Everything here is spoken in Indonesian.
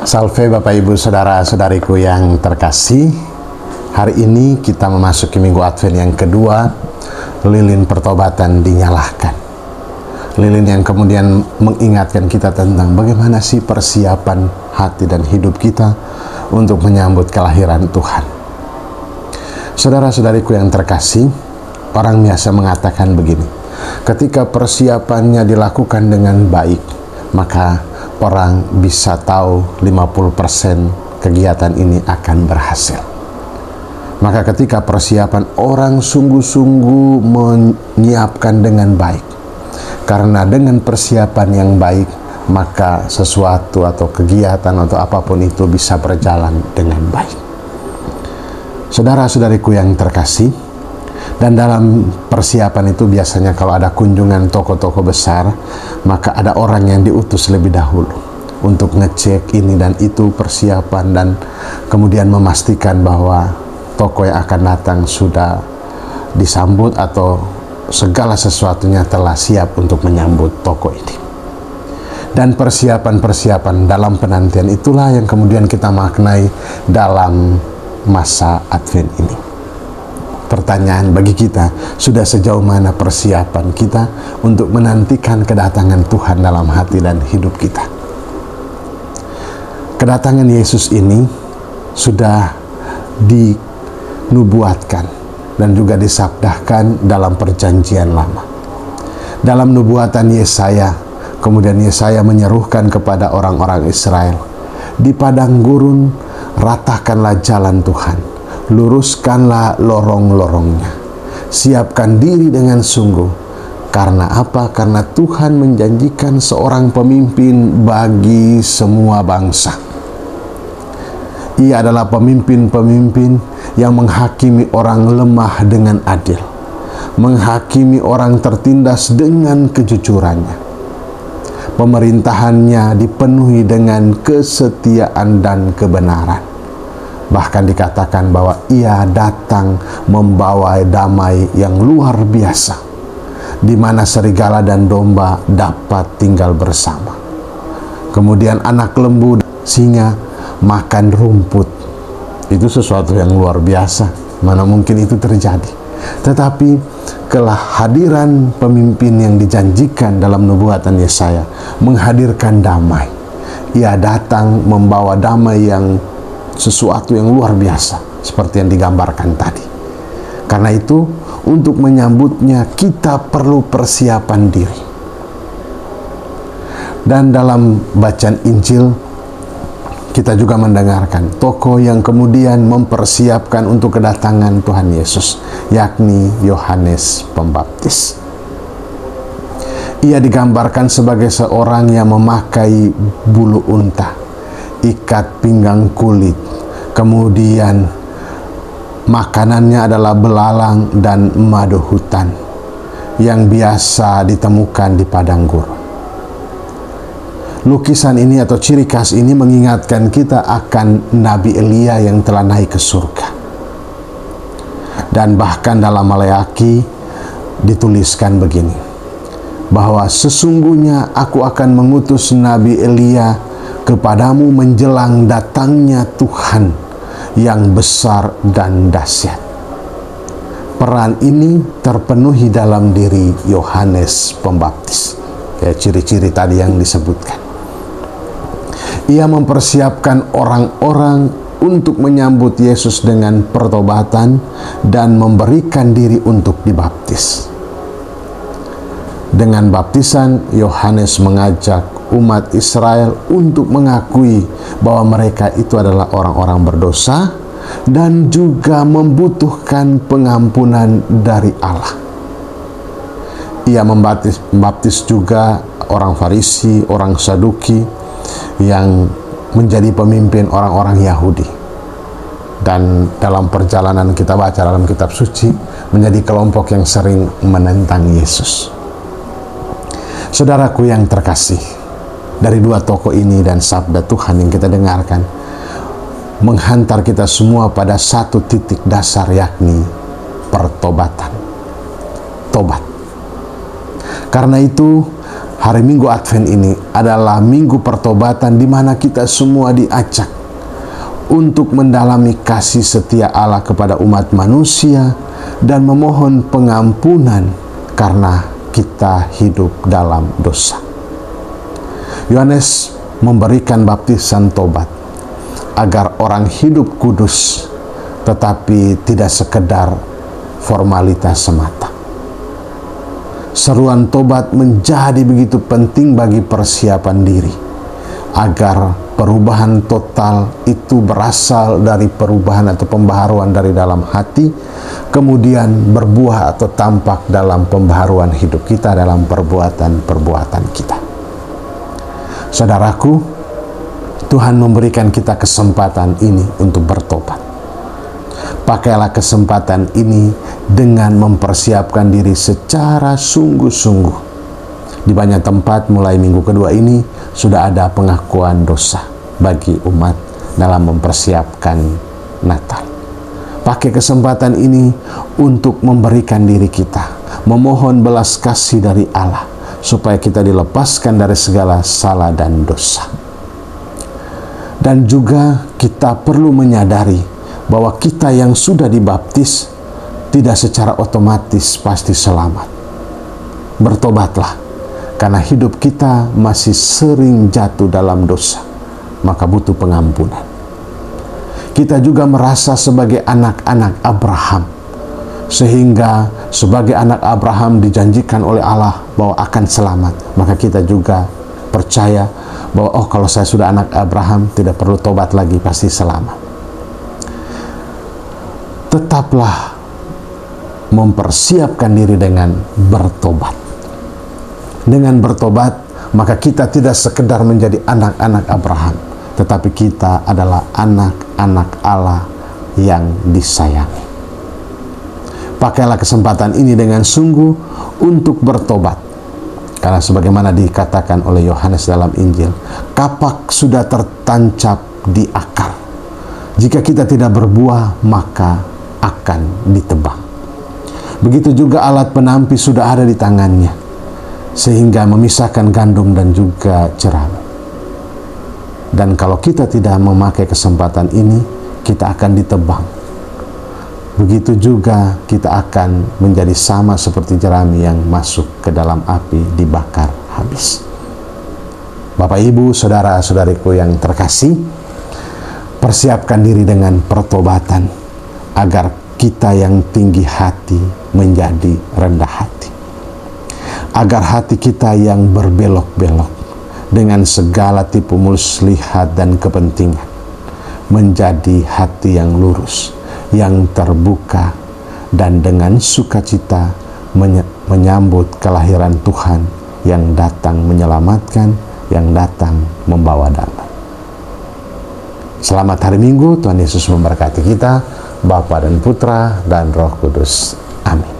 Salve Bapak Ibu Saudara-saudariku yang terkasih. Hari ini kita memasuki Minggu Advent yang kedua. Lilin pertobatan dinyalakan. Lilin yang kemudian mengingatkan kita tentang bagaimana sih persiapan hati dan hidup kita untuk menyambut kelahiran Tuhan. Saudara-saudariku yang terkasih, orang biasa mengatakan begini: ketika persiapannya dilakukan dengan baik, maka orang bisa tahu 50% kegiatan ini akan berhasil. Maka ketika persiapan orang sungguh-sungguh menyiapkan dengan baik, karena dengan persiapan yang baik, maka sesuatu atau kegiatan atau apapun itu bisa berjalan dengan baik. Saudara-saudariku yang terkasih, dan dalam persiapan itu biasanya kalau ada kunjungan tokoh-tokoh besar, maka ada orang yang diutus lebih dahulu untuk ngecek ini dan itu persiapan, dan kemudian memastikan bahwa tokoh yang akan datang sudah disambut atau segala sesuatunya telah siap untuk menyambut tokoh ini. Dan persiapan-persiapan dalam penantian itulah yang kemudian kita maknai dalam masa Advent ini. Pertanyaan bagi kita, sudah sejauh mana persiapan kita untuk menantikan kedatangan Tuhan dalam hati dan hidup kita? Kedatangan Yesus ini sudah dinubuatkan dan juga disabdakan dalam perjanjian lama. Dalam nubuatan Yesaya, kemudian Yesaya menyerukan kepada orang-orang Israel, di padang gurun ratakanlah jalan Tuhan, luruskanlah lorong-lorongnya, siapkan diri dengan sungguh. Karena apa? Karena Tuhan menjanjikan seorang pemimpin bagi semua bangsa. Ia adalah pemimpin-pemimpin yang menghakimi orang lemah dengan adil, menghakimi orang tertindas dengan kejujurannya. Pemerintahannya dipenuhi dengan kesetiaan dan kebenaran. Bahkan dikatakan bahwa ia datang membawa damai yang luar biasa, di mana serigala dan domba dapat tinggal bersama. Kemudian anak lembu dan singa makan rumput. Itu sesuatu yang luar biasa. Mana mungkin itu terjadi. Tetapi kehadiran pemimpin yang dijanjikan dalam nubuatan Yesaya menghadirkan damai. Ia datang membawa damai yang sesuatu yang luar biasa, seperti yang digambarkan tadi. Karena itu, untuk menyambutnya kita perlu persiapan diri. Dan dalam bacaan Injil, kita juga mendengarkan tokoh yang kemudian mempersiapkan untuk kedatangan Tuhan Yesus, yakni Yohanes Pembaptis. Ia digambarkan sebagai seorang yang memakai bulu unta, ikat pinggang kulit, kemudian makanannya adalah belalang dan madu hutan yang biasa ditemukan di padang gurun. Lukisan ini atau ciri khas ini mengingatkan kita akan Nabi Elia yang telah naik ke surga. Dan bahkan dalam Maleaki dituliskan begini, bahwa sesungguhnya aku akan mengutus Nabi Elia kepadamu menjelang datangnya Tuhan yang besar dan dahsyat. Peran ini terpenuhi dalam diri Yohanes Pembaptis. Kayak ciri-ciri tadi yang disebutkan. Ia mempersiapkan orang-orang untuk menyambut Yesus dengan pertobatan dan memberikan diri untuk dibaptis. Dengan baptisan, Yohanes mengajak umat Israel untuk mengakui bahwa mereka itu adalah orang-orang berdosa dan juga membutuhkan pengampunan dari Allah. Ia membaptis juga orang Farisi, orang Saduki yang menjadi pemimpin orang-orang Yahudi. Dan dalam perjalanan kita baca dalam kitab suci, menjadi kelompok yang sering menentang Yesus. Saudaraku yang terkasih, dari dua tokoh ini dan sabda Tuhan yang kita dengarkan, menghantar kita semua pada satu titik dasar, yakni pertobatan. Tobat. Karena itu, Hari Minggu Advent ini adalah minggu pertobatan di mana kita semua diajak untuk mendalami kasih setia Allah kepada umat manusia dan memohon pengampunan karena kita hidup dalam dosa. Yohanes memberikan baptisan tobat agar orang hidup kudus, tetapi tidak sekedar formalitas semata. Seruan tobat menjadi begitu penting bagi persiapan diri agar perubahan total itu berasal dari perubahan atau pembaharuan dari dalam hati, kemudian berbuah atau tampak dalam pembaharuan hidup kita dalam perbuatan-perbuatan kita. Saudaraku, Tuhan memberikan kita kesempatan ini untuk bertobat. Pakailah kesempatan ini dengan mempersiapkan diri secara sungguh-sungguh. Di banyak tempat mulai minggu kedua ini sudah ada pengakuan dosa bagi umat dalam mempersiapkan Natal. Pakai kesempatan ini untuk memberikan diri kita, memohon belas kasih dari Allah supaya kita dilepaskan dari segala salah dan dosa. Dan juga kita perlu menyadari bahwa kita yang sudah dibaptis tidak secara otomatis pasti selamat. Bertobatlah, karena hidup kita masih sering jatuh dalam dosa, maka butuh pengampunan. Kita juga merasa sebagai anak-anak Abraham, sehingga sebagai anak Abraham dijanjikan oleh Allah bahwa akan selamat. Maka kita juga percaya bahwa kalau saya sudah anak Abraham, tidak perlu tobat lagi, pasti selamat. Tetaplah mempersiapkan diri dengan bertobat. Dengan bertobat, maka kita tidak sekedar menjadi anak-anak Abraham, tetapi kita adalah anak-anak Allah yang disayangi. Pakailah kesempatan ini dengan sungguh untuk bertobat. Karena sebagaimana dikatakan oleh Yohanes dalam Injil, kapak sudah tertancap di akar. Jika kita tidak berbuah, maka akan ditebang. Begitu juga alat penampi sudah ada di tangannya, sehingga memisahkan gandum dan juga jerami. Dan kalau kita tidak memakai kesempatan ini, kita akan ditebang. Begitu juga kita akan menjadi sama seperti jerami yang masuk ke dalam api, dibakar habis. Bapak, Ibu, saudara-saudariku yang terkasih, persiapkan diri dengan pertobatan agar kita yang tinggi hati menjadi rendah hati. Agar hati kita yang berbelok-belok dengan segala tipu muslihat dan kepentingan menjadi hati yang lurus, yang terbuka, dan dengan sukacita menyambut kelahiran Tuhan yang datang menyelamatkan, yang datang membawa damai. Selamat hari Minggu, Tuhan Yesus memberkati kita, Bapa dan Putra dan Roh Kudus. Amin.